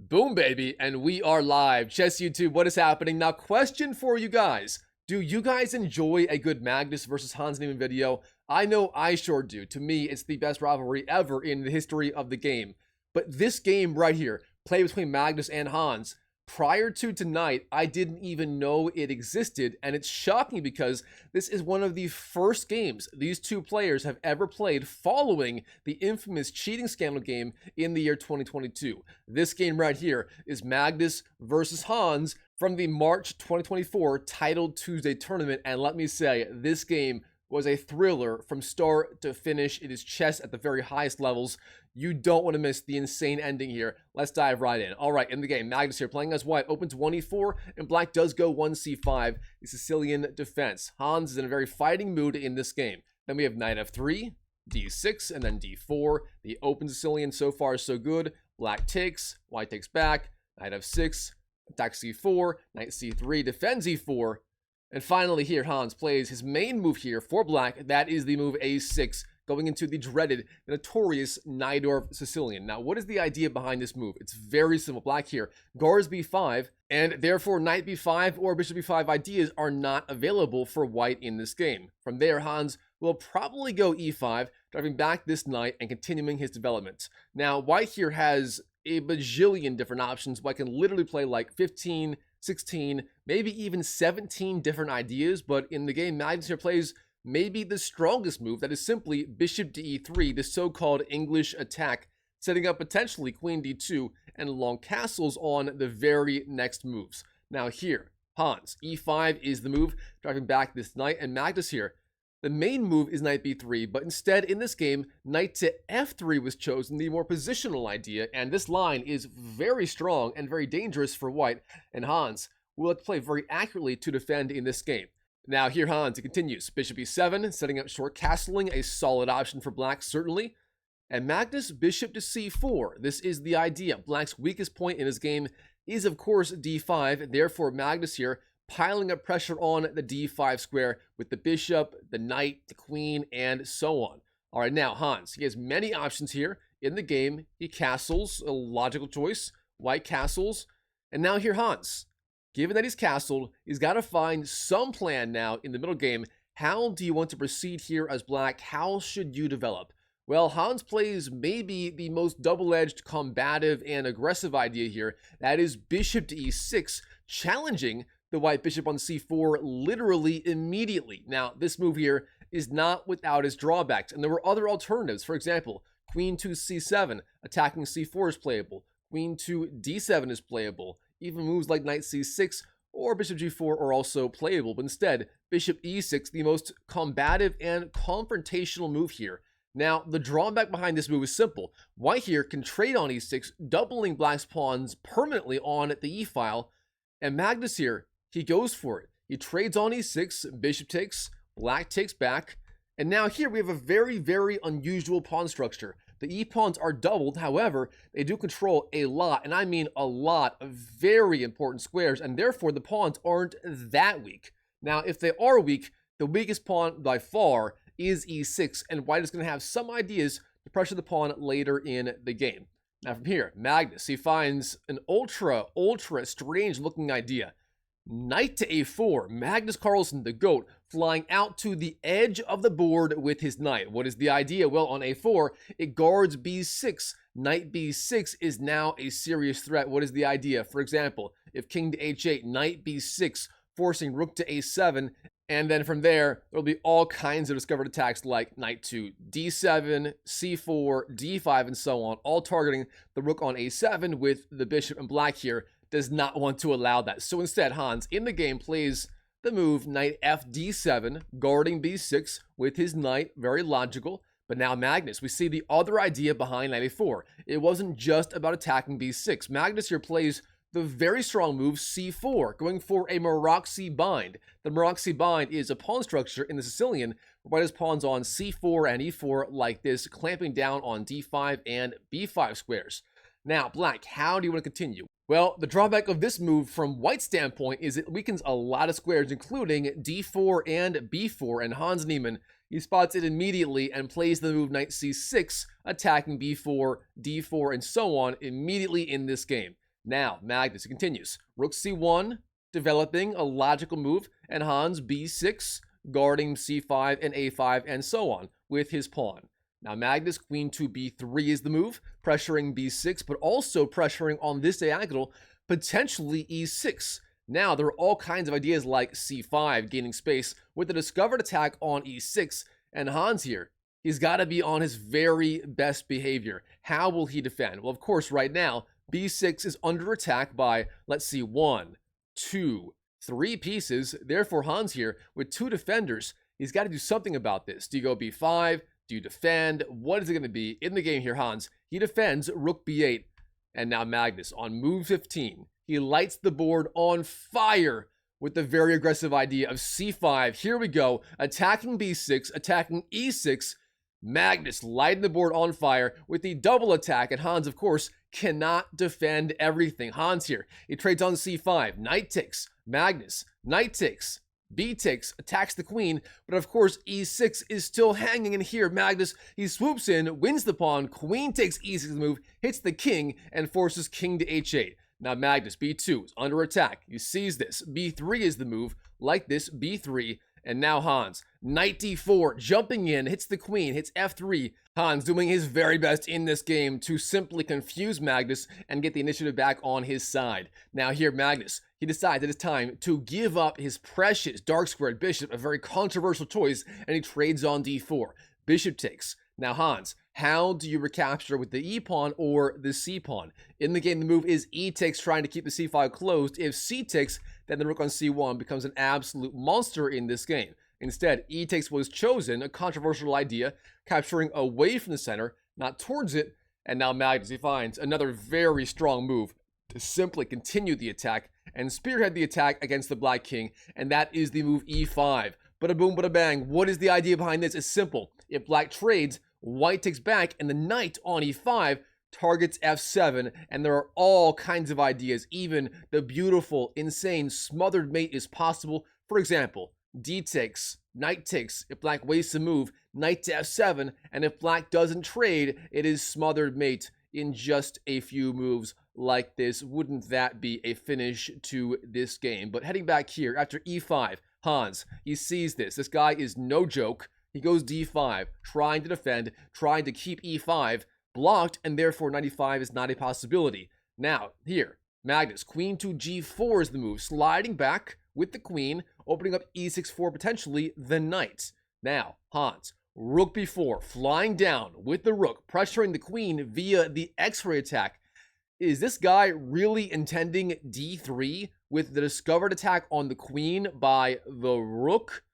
Boom, baby, and we are live. Chess YouTube, what is happening? Now, question for you guys. Do you guys enjoy a good Magnus versus Hans Niemann video? I know I sure do. To me, it's the best rivalry ever in the history of the game. But this game right here, played between Magnus and Hans, prior to tonight, I didn't even know it existed, and it's shocking because this is one of the first games these two players have ever played following the infamous cheating scandal game in the year 2022. This game right here is Magnus versus Hans from the March 2024 Titled Tuesday tournament, and let me say, this game was a thriller from start to finish. It is chess at the very highest levels. You don't want to miss the insane ending here. Let's dive right in. All right, in the game, Magnus here playing as white, opens 1e4, and black does go 1c5, the Sicilian defense. Hans is in a very fighting mood in this game. Then we have knight f3, d6, and then d4. The open Sicilian, so far so good. Black takes, white takes back, knight f6, attack c4, knight c3, defends e4. And finally here, Hans plays his main move here for black. That is the move a6, going into the dreaded, notorious Najdorf Sicilian. Now, what is the idea behind this move? It's very simple. Black here guards b5, and therefore knight b5 or bishop b5 ideas are not available for white in this game. From there, Hans will probably go e5, driving back this knight and continuing his development. Now, white here has a bajillion different options. White can literally play like 15, 16, maybe even 17 different ideas, but in the game, Magnus here plays maybe the strongest move, that is simply bishop to e3, the so-called English attack, setting up potentially queen d2 and long castles on the very next moves. Now here, Hans, e5 is the move, driving back this knight, and Magnus here, the main move is knight b3, but instead in this game, knight to f3 was chosen, the more positional idea, and this line is very strong and very dangerous for white, and Hans will have to play very accurately to defend in this game. Now here Hans, it continues, bishop e7, setting up short castling, a solid option for black certainly, and Magnus bishop to c4. This is the idea. Black's weakest point in his game is of course d5, therefore Magnus here piling up pressure on the d5 square with the bishop, the knight, the queen, and so on. All right, now Hans, he has many options here in the game. He castles, a logical choice, white castles, and now here Hans, given that he's castled, he's got to find some plan now in the middle game. How do you want to proceed here as black? How should you develop? Well, Hans plays maybe the most double-edged, combative, and aggressive idea here. That is bishop to e6, challenging the white bishop on c4 literally immediately. Now, this move here is not without its drawbacks, and there were other alternatives. For example, queen to c7, attacking c4 is playable. Queen to d7 is playable. Even moves like knight c6 or bishop g4 are also playable, but instead, bishop e6, the most combative and confrontational move here. Now, the drawback behind this move is simple. White here can trade on e6, doubling black's pawns permanently on the e-file, and Magnus here, he goes for it. He trades on e6, bishop takes, black takes back, and now here we have a very, very unusual pawn structure. The e-pawns are doubled, however, they do control a lot, and I mean a lot, of very important squares, and therefore the pawns aren't that weak. Now, if they are weak, the weakest pawn by far is e6, and white is going to have some ideas to pressure the pawn later in the game. Now from here, Magnus, he finds an ultra strange looking idea. Knight to a4, Magnus Carlsen, the GOAT, flying out to the edge of the board with his knight. What is the idea? Well, on a4, it guards b6. Knight b6 is now a serious threat. What is the idea? For example, if king to h8, knight b6, forcing rook to a7, and then from there, there'll be all kinds of discovered attacks like knight to d7, c4, d5, and so on, all targeting the rook on a7 with the bishop, and black here does not want to allow that. So instead, Hans, in the game, plays the move knight f d7, guarding b6 with his knight, very logical. But now Magnus, we see the other idea behind knight a4. It wasn't just about attacking b6. Magnus here plays the very strong move c4, going for a Maroczy bind. The Maroczy bind is a pawn structure in the Sicilian, where white has pawns on c4 and e4 like this, clamping down on d5 and b5 squares. Now, black, how do you want to continue? Well, the drawback of this move from white's standpoint is it weakens a lot of squares, including d4 and b4, and Hans Niemann, he spots it immediately and plays the move knight c6, attacking b4, d4, and so on immediately in this game. Now, Magnus continues. Rook c1, developing a logical move, and Hans b6, guarding c5 and a5, and so on with his pawn. Now, Magnus, queen to b3 is the move, pressuring b6, but also pressuring on this diagonal, potentially e6. Now, there are all kinds of ideas like c5, gaining space, with the discovered attack on e6, and Hans here, he's got to be on his very best behavior. How will he defend? Well, of course, right now, b6 is under attack by, let's see, 1, 2, 3 pieces. Therefore, Hans here, with 2 defenders, he's got to do something about this. Do you go b5? Do you defend? What is it going to be? In the game here, Hans, he defends rook b8. And now Magnus, on move 15, he lights the board on fire with the very aggressive idea of c5. Here we go, attacking b6, attacking e6. Magnus lighting the board on fire with the double attack, and Hans, of course, cannot defend everything. Hans here, he trades on c5, knight takes, Magnus, knight takes, b takes, attacks the queen, but of course e6 is still hanging in here. Magnus, he swoops in, wins the pawn, queen takes e6 move, hits the king, and forces king to h8. Now Magnus, b2 is under attack. He sees this. b3 is the move, like this, b3, and now Hans, knight d4, jumping in, hits the queen, hits f3. Hans doing his very best in this game to simply confuse Magnus and get the initiative back on his side. Now here, Magnus, he decides it is time to give up his precious dark-squared bishop, a very controversial choice, and he trades on d4. Bishop takes. Now Hans, how do you recapture with the e-pawn or the c-pawn? In the game, the move is e takes, trying to keep the c-file closed. If c takes, then the rook on c1 becomes an absolute monster in this game. Instead, e takes was chosen, a controversial idea, capturing away from the center, not towards it, and now Magnus, he finds another very strong move to simply continue the attack and spearhead the attack against the black king, and that is the move e5. Bada boom, bada bang. What is the idea behind this? It's simple. If black trades, white takes back, and the knight on e5 targets f7, and there are all kinds of ideas. Even the beautiful, insane, smothered mate is possible. For example, d takes, knight takes. If black wastes a move, knight to f7, and if black doesn't trade, it is smothered mate in just a few moves like this. Wouldn't that be a finish to this game? But heading back here, after e5, Hans, he sees this. This guy is no joke. He goes d5, trying to defend, trying to keep e5 blocked, and therefore 95 is not a possibility. Now, here, Magnus, queen to g4 is the move, sliding back with the queen, opening up e6 for potentially the knight. Now, Hans, rook b4, flying down with the rook, pressuring the queen via the x-ray attack. Is this guy really intending d3 with the discovered attack on the queen by the rook?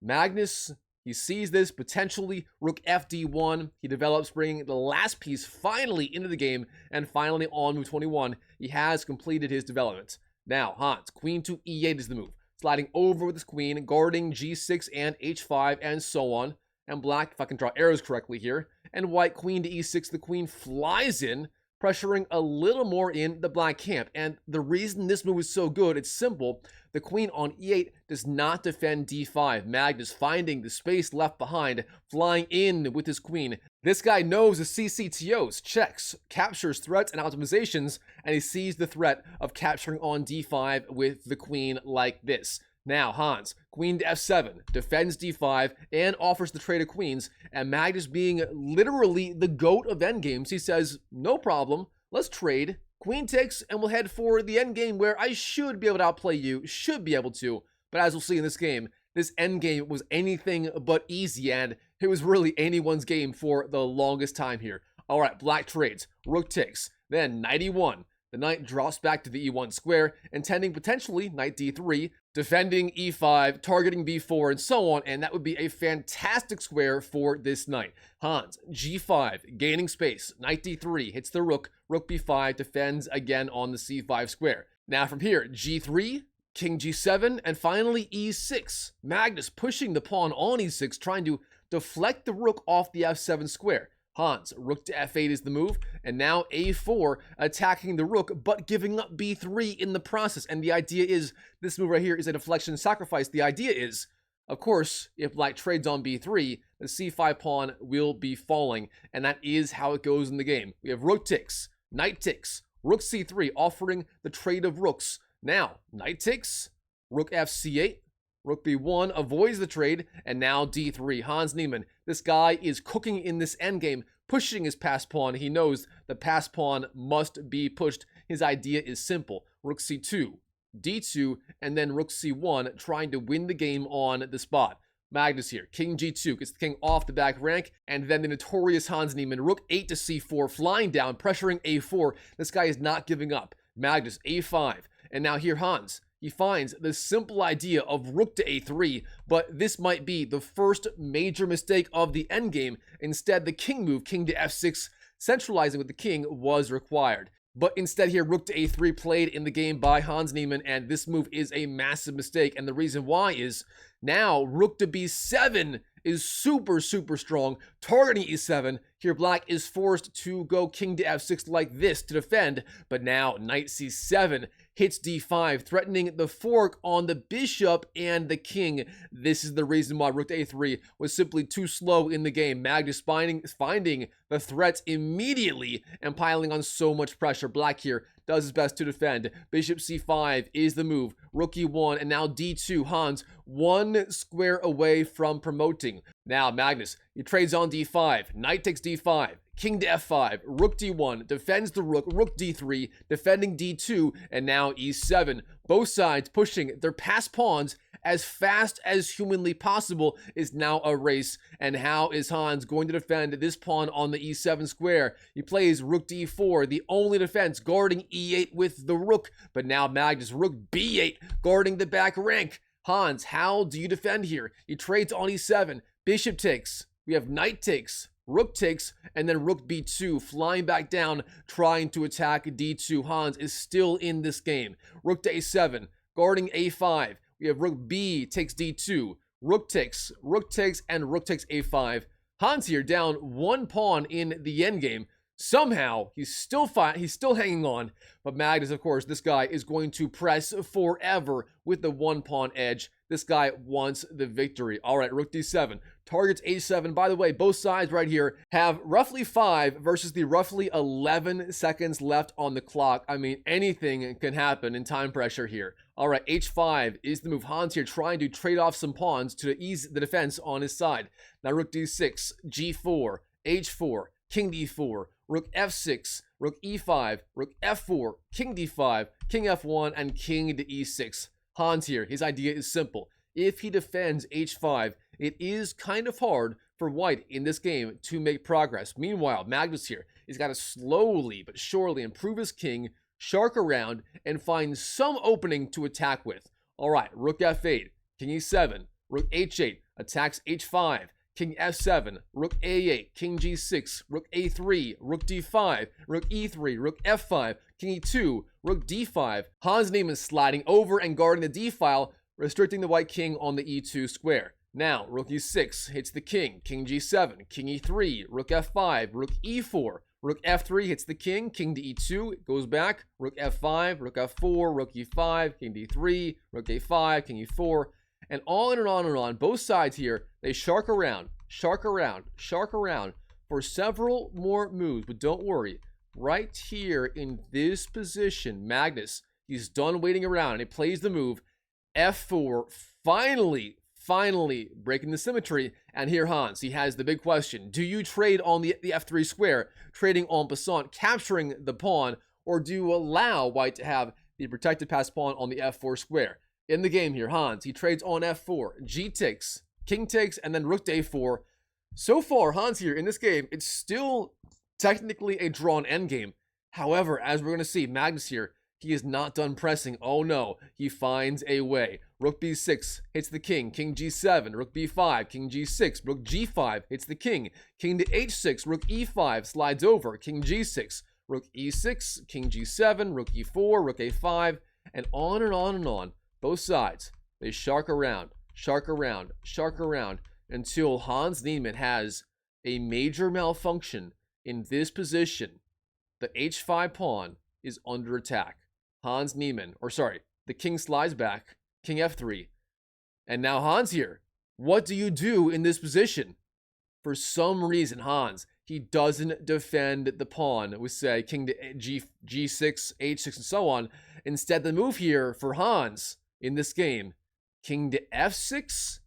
Magnus, he sees this, potentially rook fd1. He develops, bringing the last piece finally into the game, and finally on move 21, he has completed his development. Now, Hans, queen to e8 is the move, sliding over with his queen, guarding g6 and h5, and so on. And black, if I can draw arrows correctly here, and white, queen to e6, the queen flies in, pressuring a little more in the black camp. And the reason this move is so good, it's simple. The queen on e8 does not defend d5. Magnus finding the space left behind, flying in with his queen. This guy knows the CCTOs, checks, captures threats and optimizations, and he sees the threat of capturing on d5 with the queen like this. Now, Hans, queen to f7, defends d5, and offers the trade of queens, and Magnus, being literally the GOAT of endgames, he says, no problem, let's trade. Queen takes, and we'll head for the endgame where I should be able to outplay you, should be able to, but as we'll see in this game, this endgame was anything but easy, and it was really anyone's game for the longest time here. Alright, black trades, rook takes, then knight e1. The knight drops back to the e1 square, intending potentially knight d3, defending e5, targeting b4, and so on, and that would be a fantastic square for this knight. Hans, g5, gaining space, knight d3, hits the rook, rook b5, defends again on the c5 square. Now from here, g3, king g7, and finally e6. Magnus pushing the pawn on e6, trying to deflect the rook off the f7 square. Hans, rook to f8 is the move, and now a4, attacking the rook, but giving up b3 in the process. And the idea is, this move right here is a deflection sacrifice. The idea is, of course, if black trades on b3, the c5 pawn will be falling, and that is how it goes in the game. We have rook takes, knight takes, Rook c3, offering the trade of rooks. Now, knight takes, rook fc8, rook b1 avoids the trade, and now d3. Hans Niemann, this guy is cooking in this endgame, pushing his passed pawn. He knows the passed pawn must be pushed. His idea is simple. Rook c2, d2, and then rook c1, trying to win the game on the spot. Magnus here, king g2, gets the king off the back rank, and then the notorious Hans Niemann, rook 8 to c4, flying down, pressuring a4. This guy is not giving up. Magnus, a5, and now here Hans, he finds the simple idea of rook to a3, but this might be the first major mistake of the endgame. Instead, the king move, king to f6, centralizing with the king, was required. But instead here, rook to a3 played in the game by Hans Niemann, and this move is a massive mistake. And the reason why is now rook to b7 is super strong, targeting e7. Here, black is forced to go king to f6 like this to defend, but now knight c7 hits d5, threatening the fork on the bishop and the king. This is the reason why rook to a3 was simply too slow in the game. Magnus finding the threats immediately and piling on so much pressure. Black here does his best to defend. Bishop c5 is the move. Rook e1, and now d2. Hans, one square away from promoting. Now Magnus, he trades on d5. Knight takes d5. King to f5. Rook d1. Defends the rook. Rook d3. Defending d2. And now e7. Both sides pushing their passed pawns as fast as humanly possible. Is now a race. And how is Hans going to defend this pawn on the e7 square? He plays rook d4, the only defense, guarding e8 with the rook. But now Magnus, rook b8, guarding the back rank. Hans, how do you defend here? He trades on e7. Bishop takes. We have knight takes. Rook takes, and then rook b2, flying back down, trying to attack d2. Hans is still in this game. Rook to a7, guarding a5. We have rook b takes d2. Rook takes, and rook takes a5. Hans here down one pawn in the endgame. Somehow, he's still hanging on. But Magnus, of course, this guy is going to press forever with the one pawn edge. This guy wants the victory. All right, rook d7. Targets a7. By the way, both sides right here have roughly 5 versus the roughly 11 seconds left on the clock. I mean, anything can happen in time pressure here. All right, h5 is the move. Hans here trying to trade off some pawns to ease the defense on his side. Now rook d6, g4, h4, king d4, rook f6, rook e5, rook f4, king d5, king f1, and king to e6. Hans here, his idea is simple. If he defends h5, it is kind of hard for white in this game to make progress. Meanwhile, Magnus here, he's got to slowly but surely improve his king, shark around, and find some opening to attack with. All right, rook f8, king e7, rook h8, attacks h5, king f7, rook a8, king g6, rook a3, rook d5, rook e3, rook f5, king e2, rook d5. Hans Niemann sliding over and guarding the d-file, restricting the white king on the e2 square. Now, rook e6 hits the king, king g7, king e3, rook f5, rook e4, rook f3 hits the king, king to e2, it goes back, rook f5, rook f4, rook e5, king d3, rook a5, king e4, and on and on and on. Both sides here, they shark around for several more moves. But don't worry, right here in this position, Magnus, he's done waiting around, and he plays the move f4, finally breaking the symmetry. And here Hans, he has the big question. Do you trade on the f3 square, trading en passant, capturing the pawn, or do you allow white to have the protected passed pawn on the f4 square? In the game here, Hans, he trades on f4, g takes, king takes, and then rook to a4. So far, Hans here in this game, it's still technically a drawn endgame. However, as we're going to see, Magnus here, he is not done pressing. Oh no, he finds a way. Rook b6 hits the king, king g7, rook b5, king g6, rook g5 hits the king, king to h6, rook e5 slides over, king g6, rook e6, king g7, rook e4, rook a5, and on and on and on. Both sides, they shark around until Hans Niemann has a major malfunction in this position. The h5 pawn is under attack. Hans Niemann, the king slides back, king f3. And now Hans here, what do you do in this position? For some reason, Hans, he doesn't defend the pawn with, say, king to G6, H6, and so on. Instead, the move here for Hans in this game, king to F6.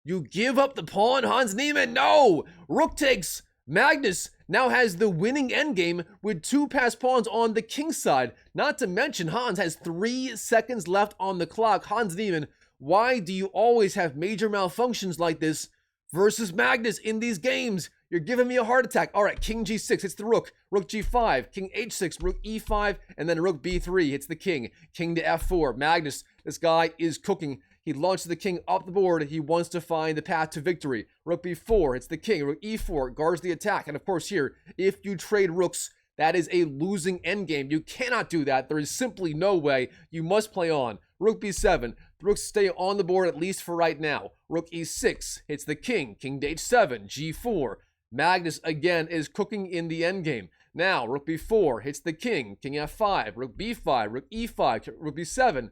You give up the pawn, Hans Niemann. No! Rook takes. Magnus now has the winning endgame with 2 passed pawns on the king side. Not to mention, Hans has 3 seconds left on the clock. Hans Niemann, why do you always have major malfunctions like this versus Magnus in these games? You're giving me a heart attack. All right, king G6 hits the rook. Rook G5, king H6, rook E5, and then rook B3 hits the king. King to F4. Magnus, this guy is cooking. He launches the king up the board. He wants to find the path to victory. Rook b4 hits the king. Rook e4 guards the attack. And of course here, if you trade rooks, that is a losing endgame. You cannot do that. There is simply no way. You must play on. Rook b7. The rooks stay on the board at least for right now. Rook e6 hits the king. King to h7. g4. Magnus again is cooking in the endgame. Now, rook b4 hits the king. King f5. Rook b5. Rook e5. Rook b7.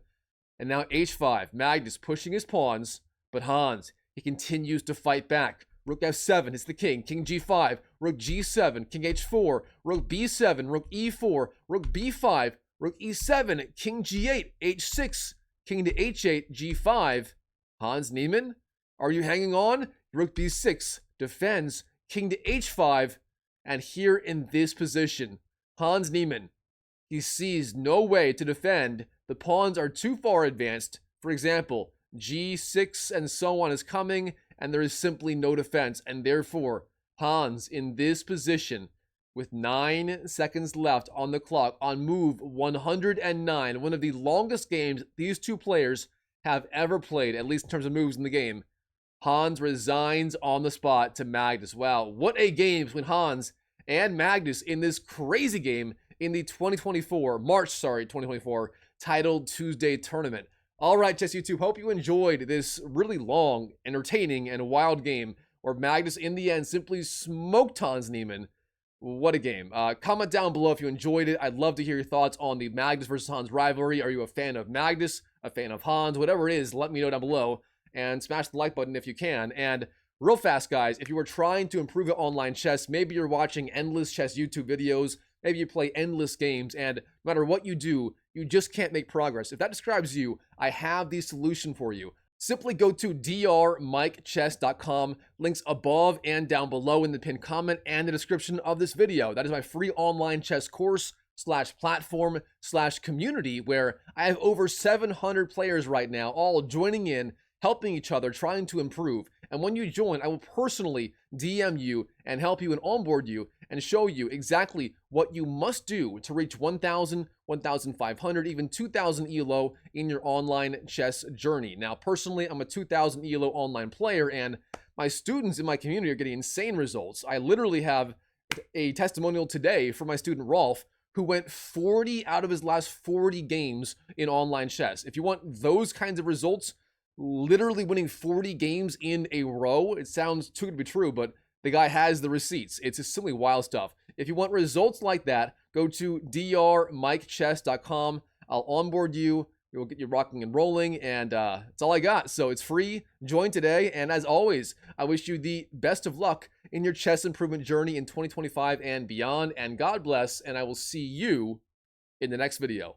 And now h5, Magnus pushing his pawns, but Hans, he continues to fight back. Rook f7 hits the king, king g5, rook g7, king h4, rook b7, rook e4, rook b5, rook e7, king g8, h6, king to h8, g5. Hans Niemann, are you hanging on? Rook b6 defends, king to h5, and here in this position, Hans Niemann, he sees no way to defend. The pawns are too far advanced. For example, g6 and so on is coming, and there is simply no defense. And therefore, Hans, in this position, with 9 seconds left on the clock, on move 109, one of the longest games these two players have ever played, at least in terms of moves in the game, Hans resigns on the spot to Magnus. Wow, what a game between Hans and Magnus in this crazy game in the March 2024 Titled Tuesday tournament. All right, Chess YouTube, hope you enjoyed this really long, entertaining, and wild game where Magnus, in the end, simply smoked Hans Niemann. What a game. Comment down below if you enjoyed it. I'd love to hear your thoughts on the Magnus versus Hans rivalry. Are you a fan of Magnus, a fan of Hans? Whatever it is, let me know down below. And smash the like button if you can. And real fast, guys, if you are trying to improve your online chess, maybe you're watching endless chess YouTube videos, maybe you play endless games, and no matter what you do, you just can't make progress. If that describes you, I have the solution for you. Simply go to drmikechess.com, links above and down below in the pinned comment and the description of this video. That is my free online chess course /platform /community where I have over 700 players right now, all joining in, helping each other, trying to improve. And when you join, I will personally DM you and help you and onboard you and show you exactly what you must do to reach 1,000, 1,500, even 2,000 ELO in your online chess journey. Now, personally, I'm a 2,000 ELO online player, and my students in my community are getting insane results. I literally have a testimonial today from my student Rolf, who went 40 out of his last 40 games in online chess. If you want those kinds of results, literally winning 40 games in a row, it sounds too good to be true, but the guy has the receipts. It's just simply wild stuff. If you want results like that, go to drmikechess.com. I'll onboard you. We'll get you rocking and rolling, and that's all I got. So it's free. Join today, and as always, I wish you the best of luck in your chess improvement journey in 2025 and beyond, and God bless, and I will see you in the next video.